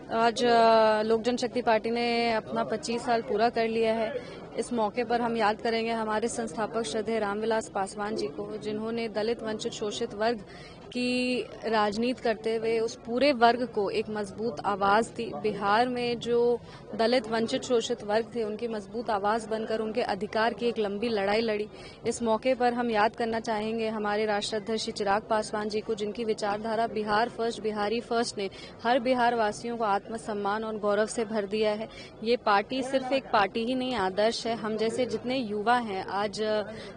आज लोक जनशक्ति पार्टी ने अपना 25 साल पूरा कर लिया है। इस मौके पर हम याद करेंगे हमारे संस्थापक श्रद्धेय रामविलास पासवान जी को, जिन्होंने दलित वंचित शोषित वर्ग की राजनीति करते हुए उस पूरे वर्ग को एक मजबूत आवाज दी। बिहार में जो दलित वंचित शोषित वर्ग थे, उनकी मजबूत आवाज बनकर उनके अधिकार की एक लंबी लड़ाई लड़ी। इस मौके पर हम याद करना चाहेंगे हमारे राष्ट्राध्यक्ष श्री चिराग पासवान जी को, जिनकी विचारधारा बिहार फर्स्ट, बिहारी फर्स्ट ने हर बिहार वासियों को आत्मसम्मान और गौरव से भर दिया है। ये पार्टी सिर्फ एक पार्टी ही नहीं, आदर्श है। हम जैसे जितने युवा हैं, आज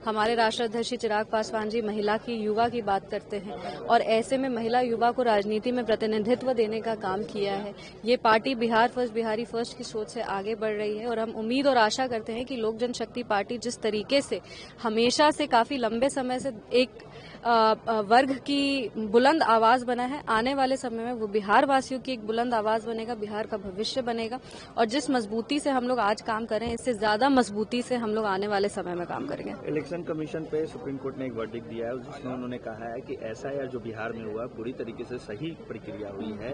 हमारे राष्ट्राध्यक्ष श्री चिराग पासवान जी महिला की, युवा की बात करते हैं और ऐसे में महिला युवा को राजनीति में प्रतिनिधित्व देने का काम किया है। ये party Bihar first, Bihari first की सोच से आगे बढ़ रही है और हम उम्मीद और आशा करते हैं कि लोक जनशक्ति पार्टी जिस तरीके से हमेशा से काफी लंबे समय से एक वर्ग की बुलंद आवाज बना है, आने वाले समय में वो बिहार वासियों की एक बुलंद आवाज बनेगा, बिहार का भविष्य बनेगा। और जिस मजबूती से हम लोग आज काम कर रहे हैं, इससे ज्यादा मजबूती से हम लोग आने वाले समय में काम करेंगे। इलेक्शन कमीशन पे सुप्रीम कोर्ट ने एक वर्डिक्ट दिया है, जिसमें उन्होंने कहा है कि एसआईआर जो बिहार में हुआ पूरी तरीके से सही प्रक्रिया हुई है,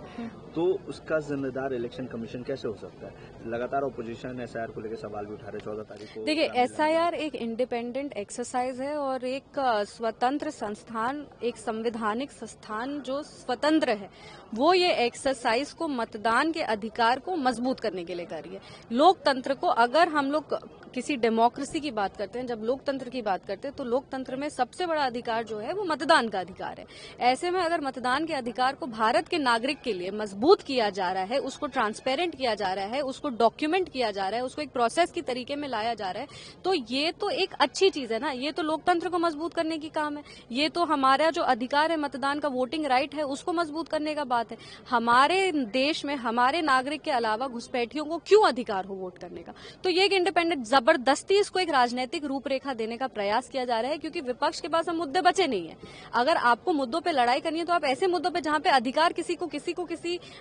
तो उसका जिम्मेदार इलेक्शन कमीशन कैसे हो सकता है? लगातार ऑपोजिशन एसआईआर को लेकर सवाल भी उठा रहे 14 तारीख को। देखिए, एसआईआर एक इंडिपेंडेंट एक्सरसाइज है और एक स्वतंत्र संस्थान, एक संवैधानिक संस्थान जो स्वतंत्र है, वो ये एक्सरसाइज को मतदान के अधिकार को मजबूत करने के लिए कर रही है। लोकतंत्र को, अगर हम लोग किसी डेमोक्रेसी की बात करते हैं, जब लोकतंत्र की बात करते हैं, तो लोकतंत्र में सबसे बड़ा अधिकार जो है वो मतदान का अधिकार है। ऐसे में अगर मतदान के अधिकार को भारत के नागरिक के लिए मजबूत किया जा रहा है, उसको ट्रांसपेरेंट किया जा रहा है, उसको डॉक्यूमेंट किया जा रहा है, उसको एक प्रोसेस की तरीके में लाया जा रहा है, तो ये तो एक अच्छी चीज है ना। ये तो लोकतंत्र को मजबूत करने की काम है। ये तो हमारा जो अधिकार है मतदान का, वोटिंग राइट है, उसको मजबूत करने का बात है। हमारे देश में हमारे नागरिक के अलावा घुसपैठियों को क्यों अधिकार हो वोट करने का? तो ये एक इंडिपेंडेंट, जबरदस्ती इसको एक राजनीतिक रूपरेखा देने का प्रयास किया जा रहा है, क्योंकि विपक्ष के पास अब मुद्दे बचे नहीं है। अगर आपको मुद्दों पे लड़ाई करनी है, तो आप ऐसे मुद्दों पे जहां पे अधिकार किसी को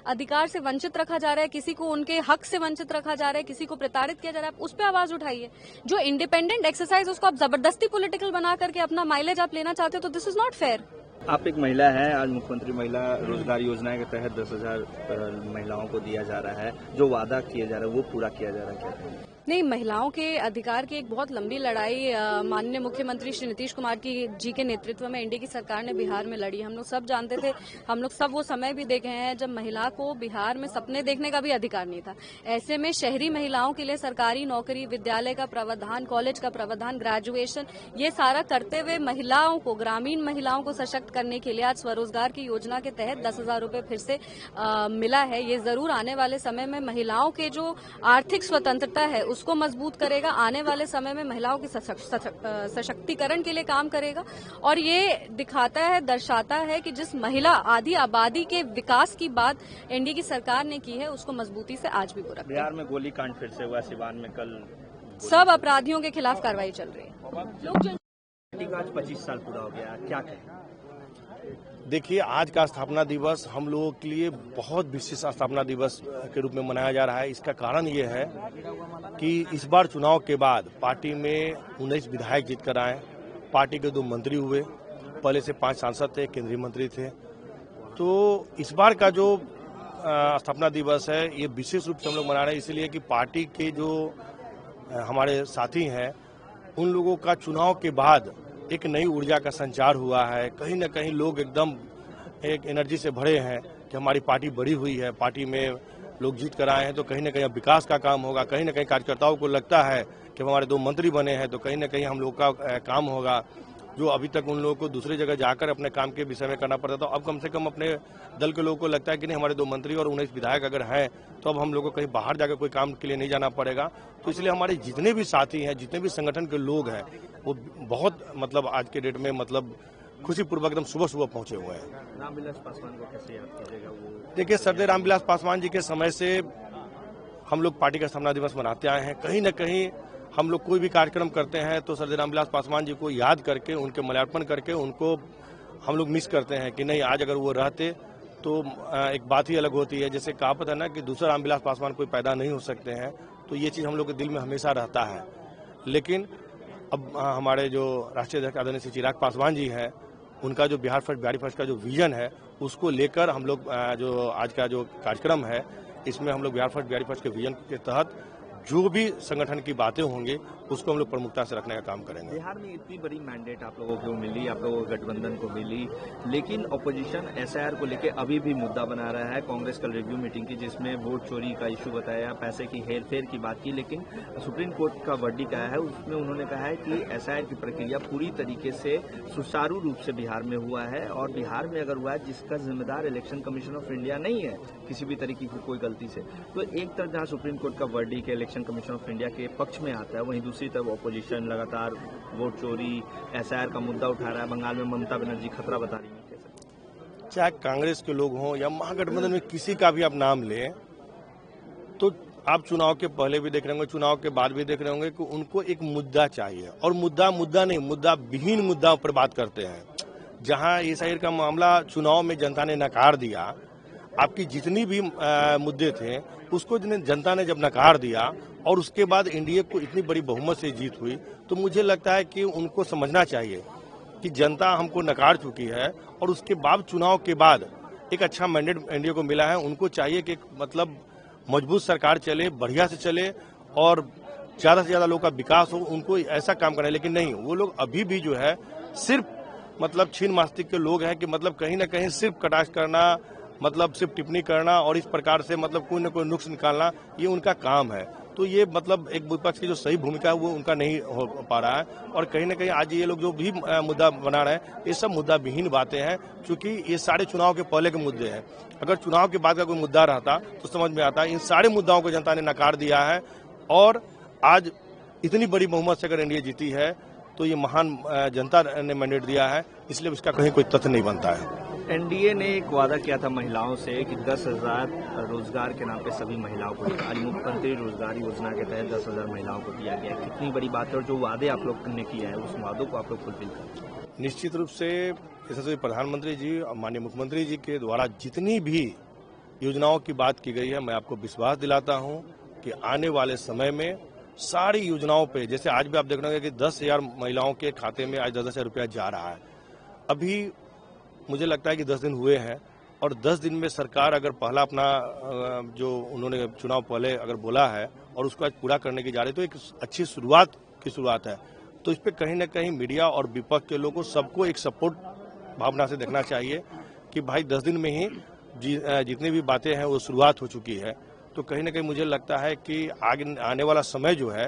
अधिकार से वंचित रखा जा रहा है, किसी को उनके हक से वंचित रखा जा रहा है, किसी को प्रताड़ित किया जा रहा है, उस पर आवाज उठाइए। जो इंडिपेंडेंट एक्सरसाइज, उसको आप जबरदस्ती पॉलिटिकल बना करके अपना माइलेज आप लेना चाहते हो, तो दिस इज नॉट फेयर। आप एक महिला हैं, आज मुख्यमंत्री महिला रोजगार योजना के तहत 10,000 महिलाओं को दिया जा रहा है, जो वादा किया जा रहा है वो पूरा किया जा रहा है क्या? नहीं, महिलाओं के अधिकार की एक बहुत लंबी लड़ाई माननीय मुख्यमंत्री श्री नीतीश कुमार जी के नेतृत्व में एनडीए की सरकार ने बिहार में लड़ी। हम लोग सब जानते थे, हम लोग सब वो समय भी देखे हैं जब महिला को बिहार में सपने देखने का भी अधिकार नहीं था। ऐसे में शहरी महिलाओं के लिए सरकारी नौकरी, विद्यालय का प्रावधान, कॉलेज का प्रावधान, ग्रेजुएशन, ये सारा करते हुए महिलाओं को, ग्रामीण महिलाओं को सशक्त करने के लिए आज स्वरोजगार की योजना के तहत 10,000 रुपए फिर से मिला है। ये जरूर आने वाले समय में महिलाओं के जो आर्थिक स्वतंत्रता है उसको मजबूत करेगा, आने वाले समय में महिलाओं की सशक्तिकरण के लिए काम करेगा। और ये दिखाता है, दर्शाता है कि जिस महिला आधी आबादी के विकास की बात एनडीए की सरकार ने की है, उसको मजबूती से आज भी पूरा। बिहार में गोलीकांड फिर से हुआ, सिवान में कल सब अपराधियों के खिलाफ कार्रवाई चल रही है। आज 25 साल पूरा हो गया, क्या कहें? देखिए, आज का स्थापना दिवस हम लोगों के लिए बहुत विशेष स्थापना दिवस के रूप में मनाया जा रहा है। इसका कारण ये है कि इस बार चुनाव के बाद पार्टी में 19 विधायक जीत कर आए, पार्टी के 2 मंत्री हुए, पहले से 5 सांसद थे, केंद्रीय मंत्री थे। तो इस बार का जो स्थापना दिवस है, ये विशेष रूप से हम लोग मना रहे हैं, इसलिए कि पार्टी के जो हमारे साथी हैं, उन लोगों का चुनाव के बाद एक नई ऊर्जा का संचार हुआ है। कहीं न कहीं लोग एकदम एक एनर्जी से भरे हैं कि हमारी पार्टी बड़ी हुई है, पार्टी में लोग जीत कर आए हैं, तो कहीं न कहीं अब विकास का काम होगा। कहीं न कहीं कार्यकर्ताओं को लगता है कि हमारे 2 मंत्री बने हैं, तो कहीं न कहीं हम लोग का काम होगा, जो अभी तक उन लोगों को दूसरी जगह जाकर अपने काम के विषय में करना पड़ता था। अब कम से कम अपने दल के लोगों को लगता है कि नहीं, हमारे 2 मंत्री और 19 विधायक अगर हैं, तो अब हम लोगों को कहीं बाहर जाकर कोई काम के लिए नहीं जाना पड़ेगा। तो इसलिए हमारे जितने भी साथी हैं, जितने भी संगठन के लोग हैं, वो बहुत मतलब आज के डेट में मतलब खुशीपूर्वक एकदम सुबह पहुंचे हुए हैं। रामविलास पासवान को कैसे याद कीजिएगा? वो देखिए, श्रद्धेय रामविलास पासवान जी के समय से हम लोग पार्टी का स्थापना दिवस मनाते आए हैं। कहीं न कहीं हम लोग कोई भी कार्यक्रम करते हैं तो श्रद्धेय रामविलास पासवान जी को याद करके, उनके माल्यार्पण करके उनको हम लोग मिस करते हैं कि नहीं, आज अगर वो रहते तो एक बात ही अलग होती है। जैसे कहावत है ना कि दूसरा रामविलास पासवान कोई पैदा नहीं हो सकते हैं, तो ये चीज़ हम लोग के दिल में हमेशा रहता है। लेकिन अब हमारे जो राष्ट्रीय अध्यक्ष आदरणीय श्री चिराग पासवान जी हैं, उनका जो बिहार फर्स्ट, बिहारी फर्स्ट का जो विजन है, उसको लेकर हम लोग जो आज का जो कार्यक्रम है, इसमें हम लोग बिहार फर्स्ट के विजन के तहत जो भी संगठन की बातें होंगी उसको हम लोग प्रमुखता से रखने का काम करेंगे। बिहार में इतनी बड़ी मैंडेट आप लोगों को मिली, आप लोगों को गठबंधन को मिली, लेकिन ऑपोजिशन एसआईआर को लेकर अभी भी मुद्दा बना रहा है। कांग्रेस कल रिव्यू मीटिंग की जिसमें वोट चोरी का इशू बताया, पैसे की हेरफेर की बात की, लेकिन सुप्रीम कोर्ट का वर्डिक्ट आया है उसमें उन्होंने कहा है कि एसआईआर की प्रक्रिया पूरी तरीके से सुचारू रूप से बिहार में हुआ है और बिहार में अगर हुआ है जिसका जिम्मेदार इलेक्शन कमीशन ऑफ इंडिया नहीं है किसी भी तरीके की कोई गलती से। तो एक तरफ जहां सुप्रीम कोर्ट का verdict election commission of India के पक्ष में आता है, वहीं दूसरी तरफ ऑपोजिशन लगातार वोट चोरी एसआईआर का मुद्दा उठा रहा है। बंगाल में ममता बनर्जी खतरा बता रही है। चाहे कांग्रेस के लोग हों या महागठबंधन में किसी का भी आप नाम लें, तो आप चुनाव के पहले भी देख रहे होंगे, चुनाव के बाद भी देख रहे होंगे कि उनको एक मुद्दा चाहिए और मुद्दा नहीं, मुद्दा विहीन मुद्दा पर बात करते हैं। जहां एसआईआर का मामला चुनाव में जनता ने नकार दिया, आपकी जितनी भी मुद्दे थे उसको जनता ने जब नकार दिया और उसके बाद एनडीए को इतनी बड़ी बहुमत से जीत हुई, तो मुझे लगता है कि उनको समझना चाहिए कि जनता हमको नकार चुकी है और उसके बाद चुनाव के बाद एक अच्छा मैंडेट एनडीए को मिला है। उनको चाहिए कि मतलब मजबूत सरकार चले, बढ़िया से चले और ज्यादा से ज्यादा लोगों का विकास हो, उनको ऐसा काम करना है। लेकिन नहीं, वो लोग अभी भी जो है सिर्फ मतलब छीन मास्तिक के लोग हैं कि मतलब कहीं ना कहीं सिर्फ कटाक्ष करना, मतलब सिर्फ टिप्पणी करना और इस प्रकार से मतलब कोई न कोई नुक्स निकालना, ये उनका काम है। तो ये मतलब एक विपक्ष की जो सही भूमिका है वो उनका नहीं हो पा रहा है और कहीं ना कहीं आज ये लोग जो भी मुद्दा बना रहे हैं ये सब मुद्दा विहीन बातें हैं, क्योंकि ये सारे चुनाव के पहले के मुद्दे हैं। अगर चुनाव के बाद का कोई मुद्दा रहता तो समझ में आता। इन सारे मुद्दाओं को जनता ने नकार दिया है और आज इतनी बड़ी बहुमत से अगर एनडीए जीती है तो ये महान जनता ने मैंडेट दिया है, इसलिए इसका कहीं कोई तथ्य नहीं बनता है। एनडीए ने एक वादा किया था महिलाओं से कि 10,000 रोजगार के नाम पे सभी महिलाओं को, आज मुख्यमंत्री रोजगार योजना के तहत 10,000 महिलाओं को दिया गया। कितनी बड़ी बात है और जो वादे आप लोग ने किया है उस वादों को आप लोग फुलफिल करें। निश्चित रूप से यशस्वी प्रधानमंत्री जी और माननीय मुख्यमंत्री जी के द्वारा जितनी भी योजनाओं की बात की गई है, मैं आपको विश्वास दिलाता हूं कि आने वाले समय में सारी योजनाओं पे, जैसे आज भी आप देख रहे होंगे कि 10,000 महिलाओं के खाते में आज 10,000 रुपया जा रहा है। अभी मुझे लगता है कि 10 दिन हुए हैं और 10 दिन में सरकार अगर पहला अपना जो उन्होंने चुनाव पहले अगर बोला है और उसको आज पूरा करने की जा रही है, तो एक अच्छी शुरुआत है। तो इस पर कहीं ना कहीं मीडिया और विपक्ष के लोगों सबको एक सपोर्ट भावना से देखना चाहिए कि भाई 10 दिन में ही जितनी भी बातें हैं वो शुरुआत हो चुकी है। तो कहीं ना कहीं मुझे लगता है कि आगे आने वाला समय जो है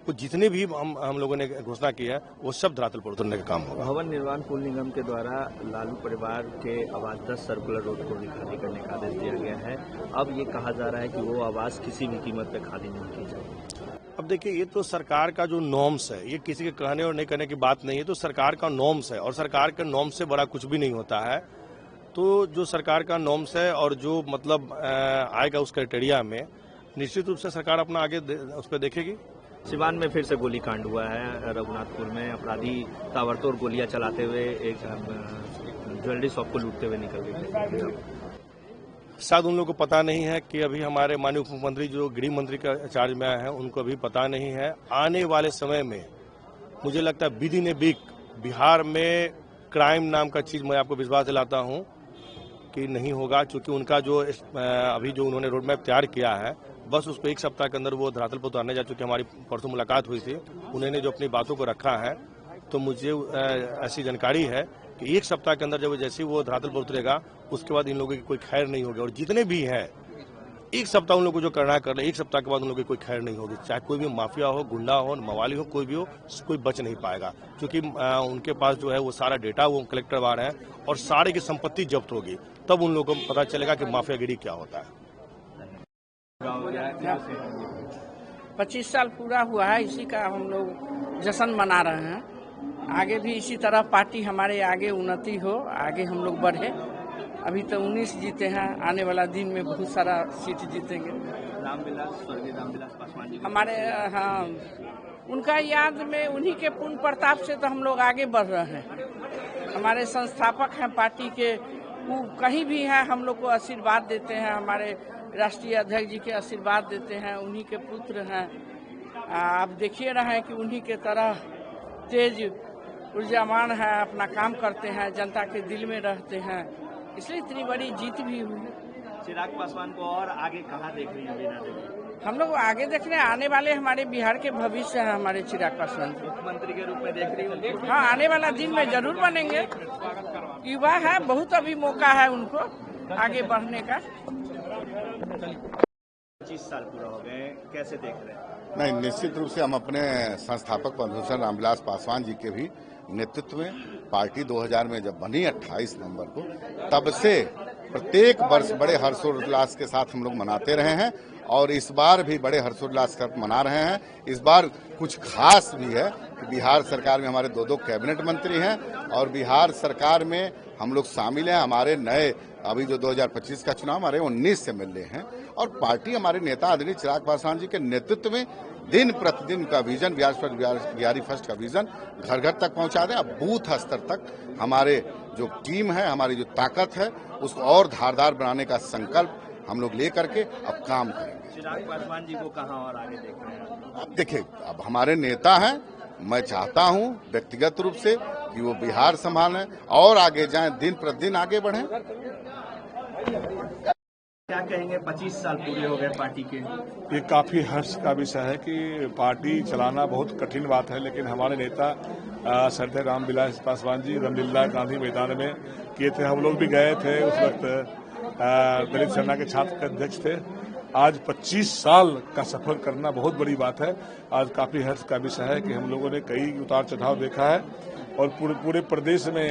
वो जितने भी हम लोगों ने घोषणा की है वो सब धरातल पर उतरने का काम होगा। भवन निर्माण पुल निगम के द्वारा लालू परिवार के आवास 10 सर्कुलर रोड को भी खाली करने का आदेश दिया गया है। अब ये कहा जा रहा है कि वो आवास किसी भी कीमत पे खाली नहीं की जाएगी। अब देखिए, ये तो सरकार का जो नॉर्म्स है, ये किसी के कहने और नहीं कहने की बात नहीं है, तो सरकार का नॉर्म्स है और सरकार के नॉर्म्स से बड़ा कुछ भी नहीं होता है। तो जो सरकार का नॉर्म्स है और जो मतलब आएगा उस क्राइटेरिया में निश्चित रूप से सरकार अपना आगे उस पर देखेगी। सिवान में फिर से गोलीकांड हुआ है। रघुनाथपुर में अपराधी ताबड़तोड़ गोलियां चलाते हुए एक ज्वेलरी शॉप को लूटते हुए निकल गए। शायद उन लोगों को पता नहीं है कि अभी हमारे माननीय मुख्यमंत्री जो गृह मंत्री का चार्ज में आए हैं उनको अभी पता नहीं है। आने वाले समय में मुझे लगता है within a week Bihar में क्राइम नाम का चीज मैं आपको विश्वास दिलाता हूं कि नहीं होगा, क्योंकि उनका जो अभी जो उन्होंने रोड मैप तैयार किया है बस उसको एक सप्ताह के अंदर वो धरातल पर उतारने जा चुके। हमारी परसों मुलाकात हुई थी, उन्होंने जो अपनी बातों को रखा है तो मुझे ऐसी जानकारी है कि एक सप्ताह के अंदर जब जैसे वो धरातल पर उतरेगा उसके बाद इन लोगों की कोई खैर नहीं होगी। और जितने भी हैं एक सप्ताह उन लोगों को जो करना है कर ले, एक सप्ताह के बाद उन लोगों की कोई खैर नहीं होगी। चाहे कोई भी माफिया हो, गुंडा हो, मवाली हो, कोई भी हो, कोई बच नहीं पाएगा, क्योंकि उनके पास जो है वो सारा डेटा वो कलेक्ट करवा रहे हैं और सारे की संपत्ति जब्त होगी, तब उन लोगों को पता चलेगा कि माफियागिरी क्या होता है। 25 साल पूरा हुआ है, इसी का हम लोग जश्न मना रहे हैं। आगे भी इसी तरह पार्टी हमारे आगे उन्नति हो, आगे हम लोग बढ़े। अभी तो 19 जीते हैं, आने वाला दिन में बहुत सारा सीट जीतेंगे। स्वर्गीय रामविलास पासवान जी हमारे, हाँ, उनका याद में उन्हीं के पूर्ण प्रताप से तो हम लोग आगे बढ़ रहे हैं। हमारे संस्थापक हैं पार्टी के, वो कहीं भी हैं हम लोग को आशीर्वाद देते हैं। हमारे राष्ट्रीय अध्यक्ष जी के आशीर्वाद देते हैं, उन्हीं के पुत्र हैं। आप देखिए रहे हैं कि उन्हीं के तरह तेज ऊर्जावान है, अपना काम करते हैं, जनता के दिल में रहते हैं, इसलिए इतनी बड़ी जीत भी हुई। चिराग पासवान को और आगे कहाँ देख रही है बीना देवी? हम लोग आगे देख रहे हैं, आने वाले हमारे बिहार के भविष्य है हमारे चिराग पासवान। मुख्यमंत्री के रूप में देख रही हूँ? हाँ, आने वाला दिन में जरूर बनेंगे। युवा है, बहुत अभी मौका है उनको आगे बढ़ने का। 25 साल पूरा हो गए, कैसे देख रहे हैं? नहीं, निश्चित रूप से हम अपने संस्थापक पद्मभूषण रामविलास पासवान जी के भी नेतृत्व में पार्टी 2000 में जब बनी 28 नवंबर को, तब से प्रत्येक वर्ष बड़े हर्षोल्लास के साथ हम लोग मनाते रहे हैं और इस बार भी बड़े हर्षोल्लास के साथ मना रहे हैं। इस बार कुछ खास भी है कि बिहार सरकार में हमारे 2 कैबिनेट मंत्री हैं और बिहार सरकार में हम लोग शामिल हैं। हमारे नए अभी जो 2025 का चुनाव हमारे 19 एमएलए हैं और पार्टी हमारे नेता आदरणीय चिराग पासवान जी के नेतृत्व में दिन प्रतिदिन का विजन, बिहारी फर्स्ट का विजन घर घर तक पहुंचा दें। अब बूथ स्तर तक हमारे जो टीम है, हमारी जो ताकत है, उसको और धारदार बनाने का संकल्प हम लोग लेकर के अब काम करेंगे। चिराग पासवान जी को कहाँ और आगे देख रहे हैं? अब देखिए, अब हमारे नेता हैं, मैं चाहता हूं व्यक्तिगत रूप से कि वो बिहार संभालें और आगे जाएं, दिन प्रतिदिन आगे बढ़ें। क्या कहेंगे, 25 साल पूरे हो गए पार्टी के? ये काफी हर्ष का विषय है कि पार्टी चलाना बहुत कठिन बात है, लेकिन हमारे नेता श्रद्धेय रामविलास पासवान जी रामलीला गांधी मैदान में किए थे। हम लोग भी गए थे, उस वक्त दलित सेना के छात्र के अध्यक्ष थे। आज 25 साल का सफर करना बहुत बड़ी बात है। आज काफी हर्ष का विषय है कि हम लोगों ने कई उतार चढ़ाव देखा है और पूरे प्रदेश में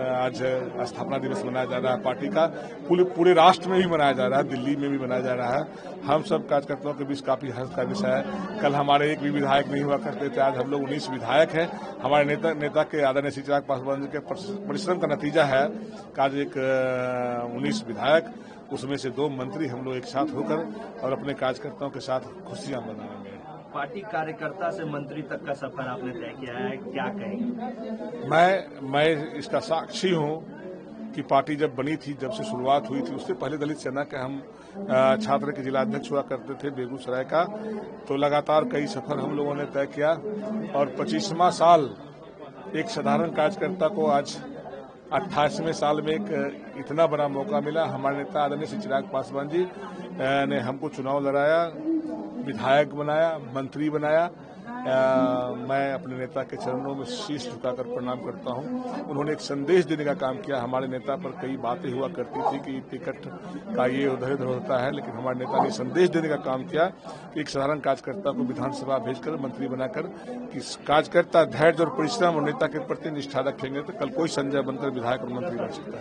आज स्थापना दिवस मनाया जा रहा है पार्टी का। पूरे राष्ट्र में भी मनाया जा रहा है, दिल्ली में भी मनाया जा रहा है। हम सब कार्यकर्ताओं के बीच काफी हर्ष का विषय है। कल हमारे एक भी विधायक नहीं हुआ करते थे, आज हम लोग 19 विधायक हैं। हमारे नेता के आदरणीय श्री चिराग पासवान जी के परिश्रम का नतीजा है कि आज एक 19 विधायक, उसमें से 2 मंत्री हम लोग एक साथ होकर और अपने कार्यकर्ताओं के साथ खुशियां मनाएंगे। पार्टी कार्यकर्ता से मंत्री तक का सफर आपने तय किया है, क्या कहेंगे? मैं इसका साक्षी हूं कि पार्टी जब बनी थी, जब से शुरुआत हुई थी, उससे पहले दलित सेना के हम छात्र के जिला अध्यक्ष हुआ करते थे बेगूसराय का, तो लगातार कई सफर हम लोगों ने तय किया और 25वां साल एक साधारण कार्यकर्ता को आज 28वें साल में एक इतना बड़ा मौका मिला। हमारे नेता आदरणीय श्री चिराग पासवान जी ने हमको चुनाव लड़ाया, विधायक बनाया, मंत्री बनाया। मैं अपने नेता के चरणों में शीश झुकाकर प्रणाम करता हूं। उन्होंने एक संदेश देने का काम किया। हमारे नेता पर कई बातें हुआ करती थी कि टिकट का ये उधर होता है, लेकिन हमारे नेता ने संदेश देने का काम किया कि एक साधारण कार्यकर्ता को विधानसभा भेजकर मंत्री बनाकर कि कार्यकर्ता धैर्य और परिश्रम और नेता के प्रति निष्ठा रखेंगे तो कल कोई संजय बनकर विधायक और मंत्री बन सकता है।